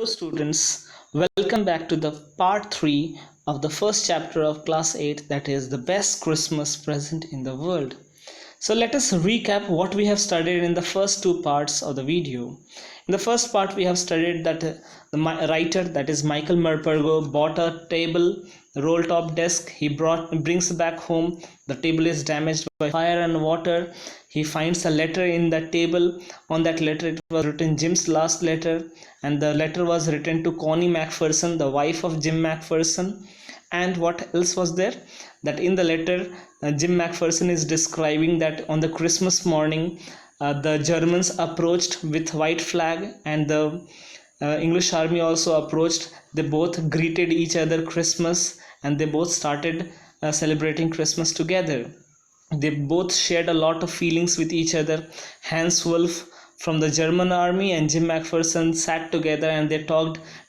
Students, welcome back to the part 3 of the first chapter of class 8, that is the best Christmas present in the world. So let us recap what we have studied in the first two parts of the video. In the first part we have studied that the writer, that is Michael Merpergo, bought a table, roll top desk. He brings back home. The table is damaged by fire and water. He finds a letter in that table. On that letter it was written Jim's last letter, and the letter was written to Connie MacPherson, the wife of Jim MacPherson. And what else was there? That in the letter, Jim MacPherson is describing that on the Christmas morning, the Germans approached with white flag, and the English army also approached. They both greeted each other Christmas, and they both started celebrating Christmas together. They both shared a lot of feelings with each other. Hans Wolf from the German army and Jim MacPherson sat together and they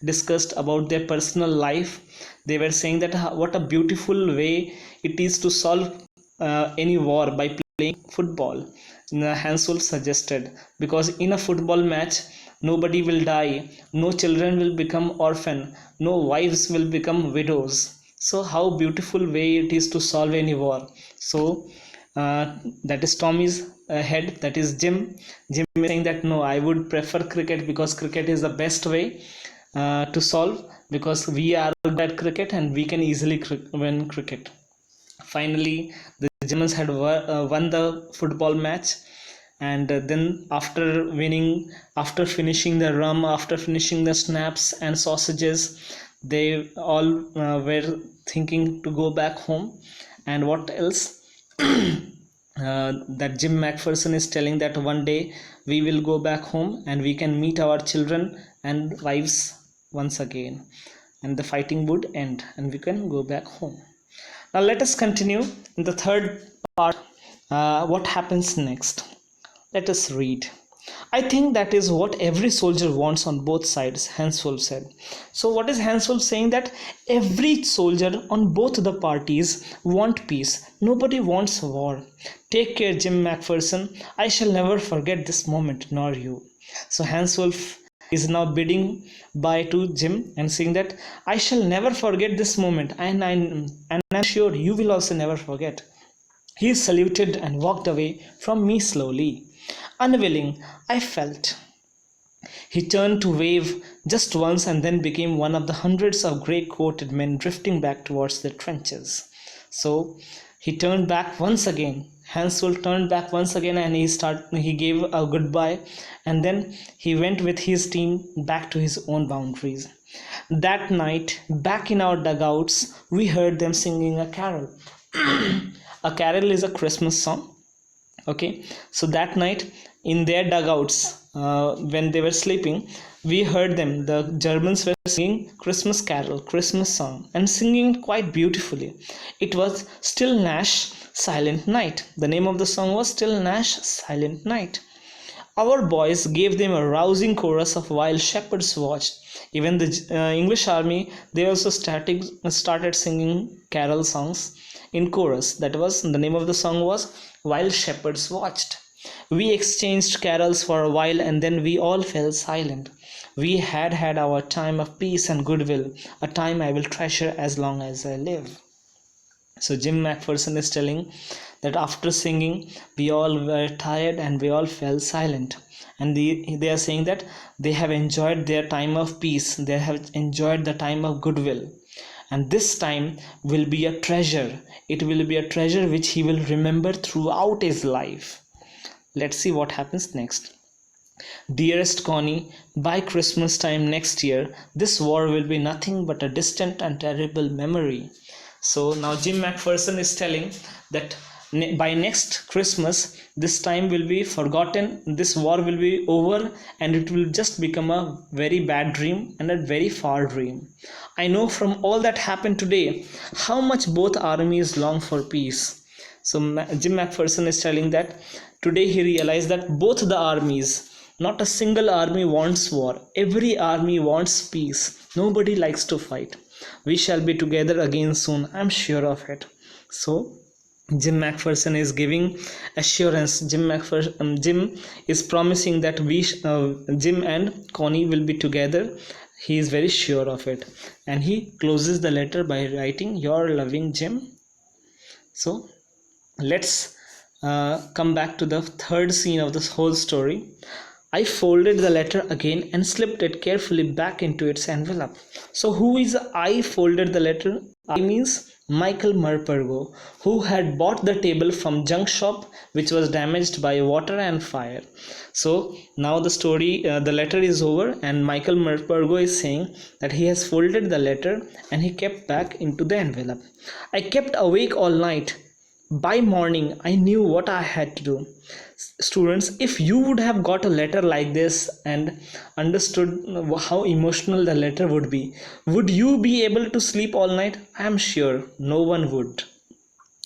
discussed about their personal life. They were saying that what a beautiful way it is to solve any war by playing football. Hans Wolf suggested, because in a football match nobody will die, no children will become orphan, no wives will become widows. So how beautiful way it is to solve any war. So that is Tommy's head, that is Jim is saying that no, I would prefer cricket because cricket is the best way to solve, because we are good at cricket and we can easily win cricket. Finally the Germans had won the football match, and then after finishing the rum, after finishing the snaps and sausages, they all were thinking to go back home. And what else? That Jim MacPherson is telling that one day we will go back home and we can meet our children and wives once again, and the fighting would end and we can go back home. Now let us continue in the third part. What happens next? Let us read. I think that is what every soldier wants on both sides, Hans Wolf said. So what is Hans Wolf saying? That every soldier on both the parties want peace. Nobody wants war. Take care, Jim MacPherson. I shall never forget this moment, nor you. So Hans Wolf is now bidding bye to Jim and saying that I shall never forget this moment, and I'm sure you will also never forget. He saluted and walked away from me slowly. Unwilling, I felt. He turned to wave just once and then became one of the hundreds of grey-coated men drifting back towards their trenches. So he turned back once again. Hans Wolf turned back once again, and he gave a goodbye, and then he went with his team back to his own boundaries. That night, back in our dugouts, we heard them singing a carol. A carol is a Christmas song. Okay, so that night in their dugouts, when they were sleeping, we heard them. The Germans were singing Christmas carol, Christmas song, and singing quite beautifully. It was Still Nash, Silent Night. The name of the song was Still Nash, Silent Night. Our boys gave them a rousing chorus of While Shepherds Watched. Even the English army, they also started singing carol songs in chorus. That was, the name of the song was While Shepherds Watched. We exchanged carols for a while, and then we all fell silent. We had our time of peace and goodwill, a time I will treasure as long as I live. So Jim MacPherson is telling that after singing, we all were tired and we all fell silent. And they are saying that they have enjoyed their time of peace, they have enjoyed the time of goodwill. And this time will be a treasure. It will be a treasure which he will remember throughout his life. Let's see what happens next. Dearest Connie, by Christmas time next year, this war will be nothing but a distant and terrible memory. So now Jim MacPherson is telling that by next Christmas, this time will be forgotten, this war will be over, and it will just become a very bad dream and a very far dream. I know from all that happened today how much both armies long for peace. So Jim MacPherson is telling that today he realized that both the armies, not a single army wants war. Every army wants peace. Nobody likes to fight. We shall be together again soon, I'm sure of it. So Jim MacPherson is giving assurance. Jim is promising that Jim and Connie will be together He is very sure of it, and he closes the letter by writing, "Your loving Jim." So let's come back to the third scene of this whole story. I folded the letter again and slipped it carefully back into its envelope. So who is I folded the letter? I means Michael Murpergo, who had bought the table from junk shop which was damaged by water and fire. So now the story, the letter is over, and Michael Murpergo is saying that he has folded the letter and he kept back into the envelope. I kept awake all night. By morning, I knew what I had to do. Students, if you would have got a letter like this and understood how emotional the letter would you be able to sleep all night? I am sure no one would.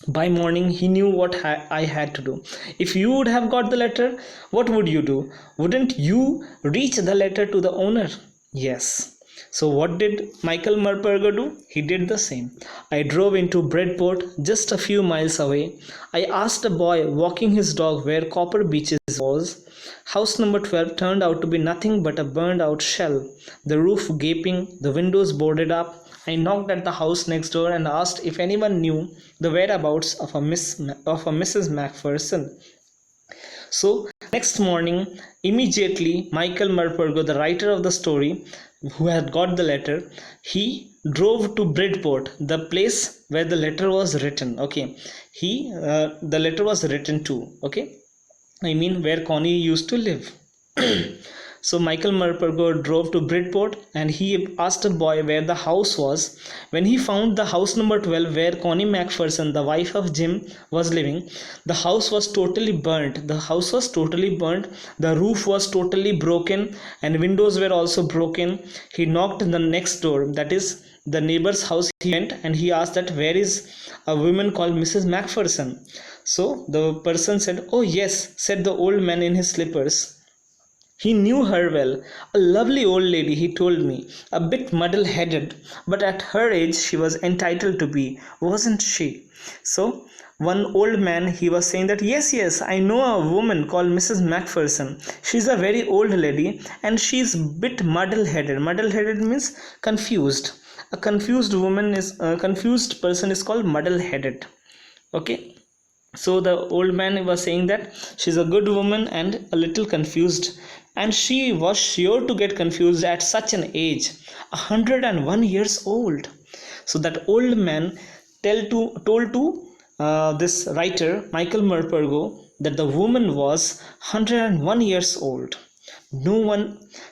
By morning, he knew what I had to do. If you would have got the letter, what would you do? Wouldn't you reach the letter to the owner? Yes. So what did Michael Murperger do? He did the same. I drove into Bridport, just a few miles away. I asked a boy walking his dog where Copper Beaches was. House number 12 turned out to be nothing but a burned out shell. The roof gaping, the windows boarded up. I knocked at the house next door and asked if anyone knew the whereabouts of a Mrs. Macpherson. So next morning, immediately, Michael Murpergo, the writer of the story, who had got the letter, he drove to Bridport, the place where the letter was written. Okay, the letter was written to. Okay, I mean where Connie used to live. So Michael Murpergo drove to Bridport and he asked a boy where the house was. When he found the house number 12 where Connie Macpherson, the wife of Jim, was living, the house was totally burnt. The house was totally burnt. The roof was totally broken and windows were also broken. He knocked on the next door, that is the neighbor's house. He went and he asked that where is a woman called Mrs. Macpherson. So the person said, "Oh yes," said the old man in his slippers. He knew her well. A lovely old lady, he told me, a bit muddle-headed, but at her age she was entitled to be, wasn't she? So one old man, he was saying that yes, I know a woman called Mrs. Macpherson. She's a very old lady and she's a bit muddle-headed. Muddle-headed means confused. A confused person is called muddle-headed. Okay. So the old man was saying that she's a good woman and a little confused, and she was sure to get confused at such an age, 101 years old. So that old man told to this writer Michael Murpergo that the woman was 101 years old.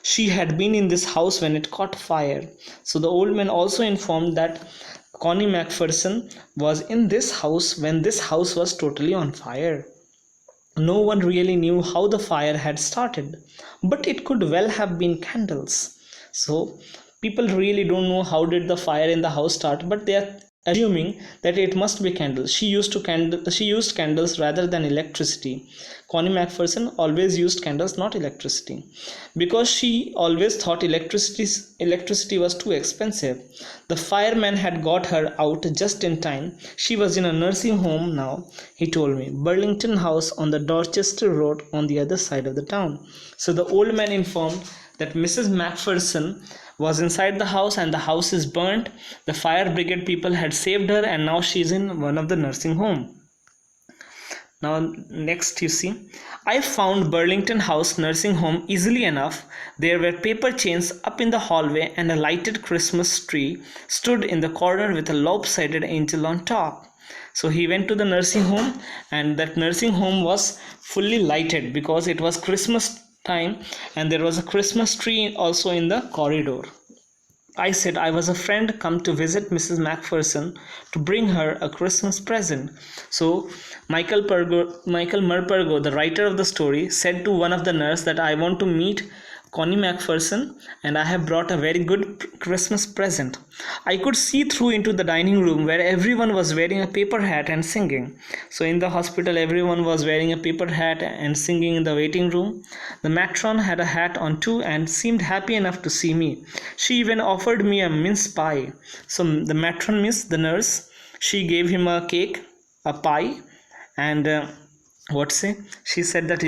She had been in this house when it caught fire. So the old man also informed that Connie Macpherson was in this house when this house was totally on fire. No one really knew how the fire had started, but it could well have been candles. So people really don't know how did the fire in the house start, but they are assuming that it must be candles. She used candles rather than electricity. Connie Macpherson always used candles, not electricity, because she always thought electricity was too expensive. The fireman had got her out just in time. She was in a nursing home now, he told me. Burlington House on the Dorchester Road on the other side of the town. So the old man informed that Mrs. Macpherson was inside the house and the house is burnt. The fire brigade people had saved her and now she's in one of the nursing home. Now next you see, I found Burlington House nursing home easily enough. There were paper chains up in the hallway and a lighted Christmas tree stood in the corner with a lopsided angel on top. So he went to the nursing home and that nursing home was fully lighted because it was Christmas time and there was a Christmas tree also in the corridor. I said I was a friend come to visit Mrs. Macpherson to bring her a Christmas present. So Michael Murpergo, the writer of the story, said to one of the nurses that I want to meet Connie Macpherson and I have brought a very good Christmas present. I could see through into the dining room where everyone was wearing a paper hat and singing. So in the hospital everyone was wearing a paper hat and singing in the waiting room. The matron had a hat on too and seemed happy enough to see me. She even offered me a mince pie. So the matron means the nurse. She gave him a cake, a pie, and what say, she said that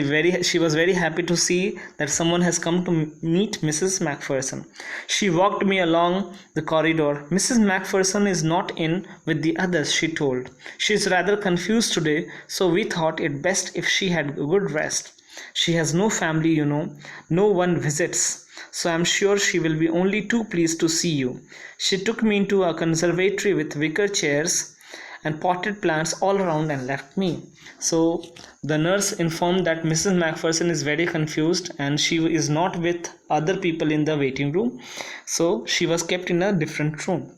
she was very happy to see that someone has come to meet Mrs. Macpherson. She walked me along the corridor. Mrs. Macpherson is not in with the others, she told. She is rather confused today, so we thought it best if she had a good rest. She has no family, you know, no one visits, so I'm sure she will be only too pleased to see you. She took me into a conservatory with wicker chairs and potted plants all around and left me. So the nurse informed that Mrs. Macpherson is very confused and she is not with other people in the waiting room. So she was kept in a different room.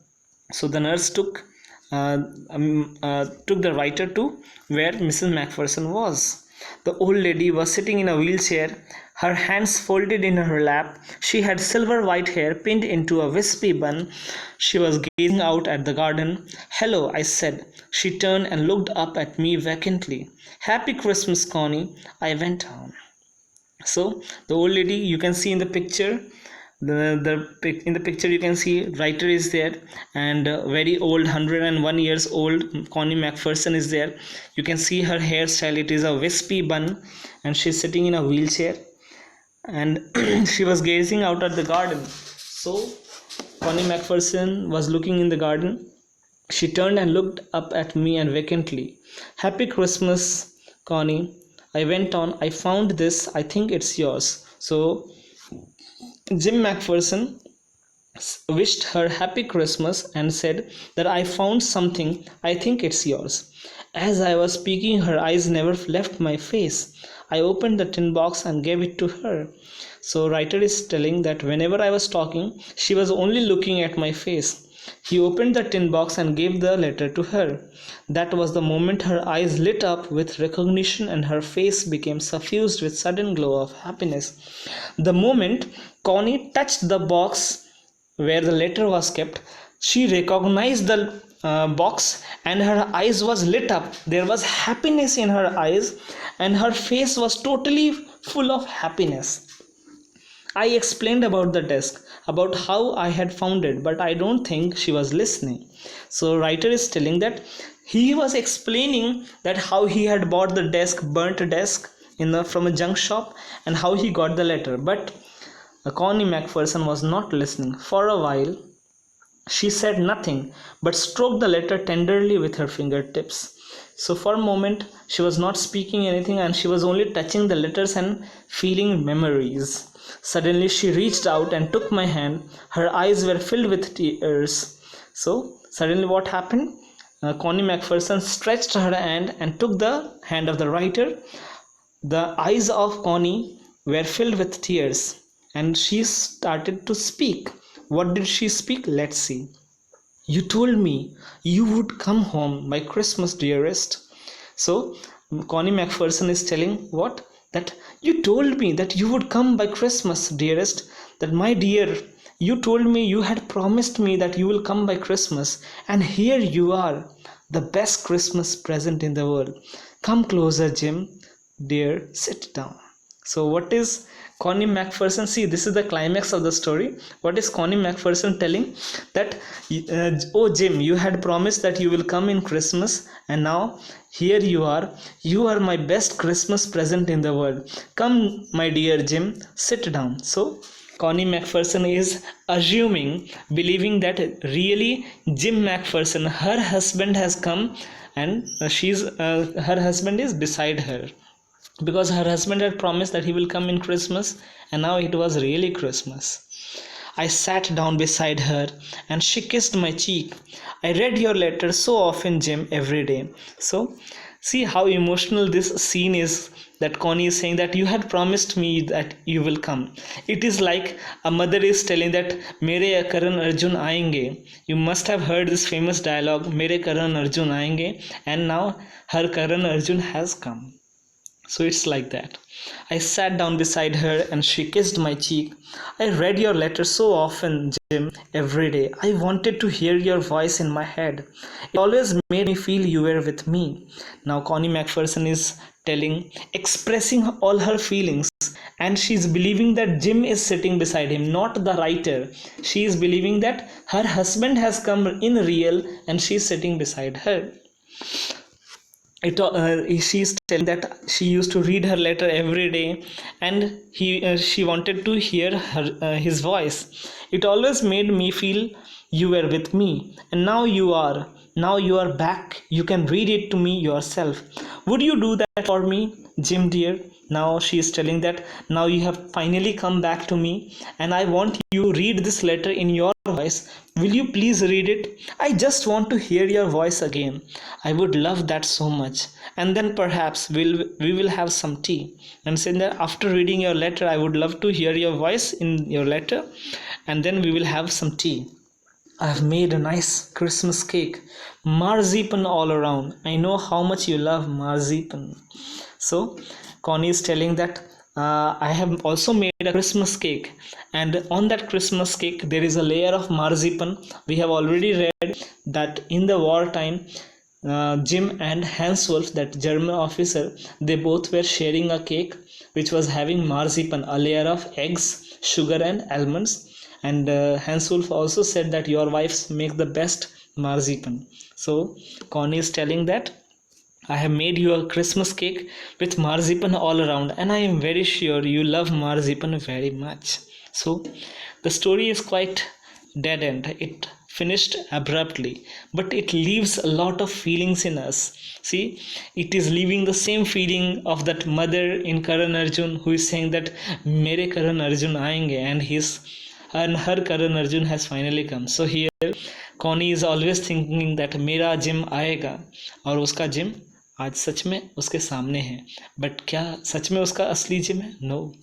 So the nurse took the writer to where Mrs. Macpherson was. The old lady was sitting in a wheelchair, her hands folded in her lap. She had silver white hair pinned into a wispy bun. She was gazing out at the garden. "Hello," I said. She turned and looked up at me vacantly. "Happy Christmas, Connie," I went on. So the old lady, you can see in the picture, in the picture you can see writer is there, and very old, 101 years old Connie Macpherson is there. You can see her hairstyle, it is a wispy bun, and she's sitting in a wheelchair, and she was gazing out at the garden. So Connie Macpherson was looking in the garden. She turned and looked up at me and vacantly. "Happy Christmas, Connie," I went on. "I found this. I think it's yours." So Jim Macpherson wished her happy Christmas and said that "I found something. I think it's yours." As I was speaking, her eyes never left my face. I opened the tin box and gave it to her. So writer is telling that whenever I was talking, she was only looking at my face. He opened the tin box and gave the letter to her. That was the moment her eyes lit up with recognition and her face became suffused with sudden glow of happiness. The moment Connie touched the box where the letter was kept, she recognized the box and her eyes was lit up. There was happiness in her eyes and her face was totally full of happiness. I explained about the desk, about how I had found it, but I don't think she was listening. So writer is telling that he was explaining that how he had bought the desk, burnt desk from a junk shop, and how he got the letter. But Connie Macpherson was not listening. For a while, she said nothing, but stroked the letter tenderly with her fingertips. So for a moment, she was not speaking anything and she was only touching the letters and feeling memories. Suddenly, she reached out and took my hand. Her eyes were filled with tears. So suddenly what happened? Connie Macpherson stretched her hand and took the hand of the writer. The eyes of Connie were filled with tears and she started to speak. What did she speak? Let's see. "You told me you would come home by Christmas, dearest." So Connie Macpherson is telling what? That "You told me that you would come by Christmas, dearest. That my dear, you told me you had promised me that you will come by Christmas, and here you are, the best Christmas present in the world. Come closer, Jim, dear, sit down." So what is Connie Macpherson? See, this is the climax of the story. What is Connie Macpherson telling? That "Oh Jim, you had promised that you will come in Christmas, and now here you are. You are my best Christmas present in the world. Come, my dear Jim, sit down." So Connie Macpherson is assuming, believing that really Jim Macpherson, her husband, has come, and her husband is beside her, because her husband had promised that he will come in Christmas, and now it was really Christmas. I sat down beside her and she kissed my cheek. "I read your letter so often, Jim, every day." So see how emotional this scene is, that Connie is saying that you had promised me that you will come. It is like a mother is telling that "Mere Karan Arjun aayenge." You must have heard this famous dialogue, "Mere Karan Arjun aayenge," and now her Karan Arjun has come. So it's like that. I sat down beside her and she kissed my cheek. "I read your letter so often, Jim, every day. I wanted to hear your voice in my head. It always made me feel you were with me." Now Connie Macpherson is expressing all her feelings, and she's believing that Jim is sitting beside him, not the writer. She is believing that her husband has come in real and she's sitting beside her. she's telling that she used to read her letter every day, and she wanted to hear his voice. It always made me feel you were with me, and now you are back. You can read it to me yourself. Would you do that for me, Jim dear? Now she is telling that now you have finally come back to me, and I want you to read this letter in your voice. Will you please read it? I just want to hear your voice again. I would love that so much. And then perhaps we will have some tea. And saying that after reading your letter, I would love to hear your voice in your letter, and then we will have some tea. I have made a nice Christmas cake, marzipan all around. I know how much you love marzipan. So Connie is telling that I have also made a Christmas cake, and on that Christmas cake there is a layer of marzipan. We have already read that in the wartime, Jim and Hans Wolf, that German officer, they both were sharing a cake which was having marzipan, a layer of eggs, sugar, and almonds. And Hans Wolf also said that your wives make the best marzipan. So Connie is telling that I have made you a Christmas cake with marzipan all around, and I am very sure you love marzipan very much. So the story is quite dead end. It finished abruptly, but it leaves a lot of feelings in us. See, it is leaving the same feeling of that mother in Karan Arjun who is saying that Mere Karan Arjun aayenge, and her Karan Arjun has finally come. So here Connie is always thinking that मेरा gym आएगा, और उसका gym आज सच में उसके सामने है. But क्या सच में उसका असली जिम है? No,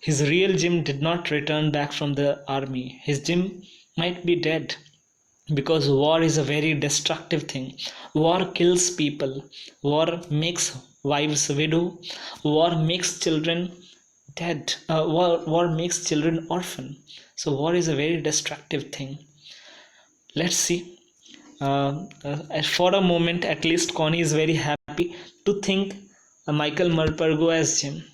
his real Jim did not return back from the army. His Jim might be dead, because war is a very destructive thing. War kills people. War makes wives widow. War makes children dead. War makes children orphan. So war is a very destructive thing. Let's see. For a moment at least, Connie is very happy to think Michael Marpergo as Jim.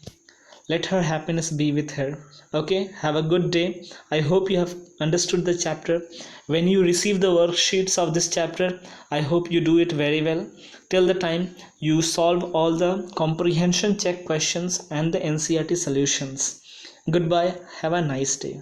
Let her happiness be with her. Okay, have a good day. I hope you have understood the chapter. When you receive the worksheets of this chapter, I hope you do it very well. Till the time you solve all the comprehension check questions and the NCERT solutions. Goodbye. Have a nice day.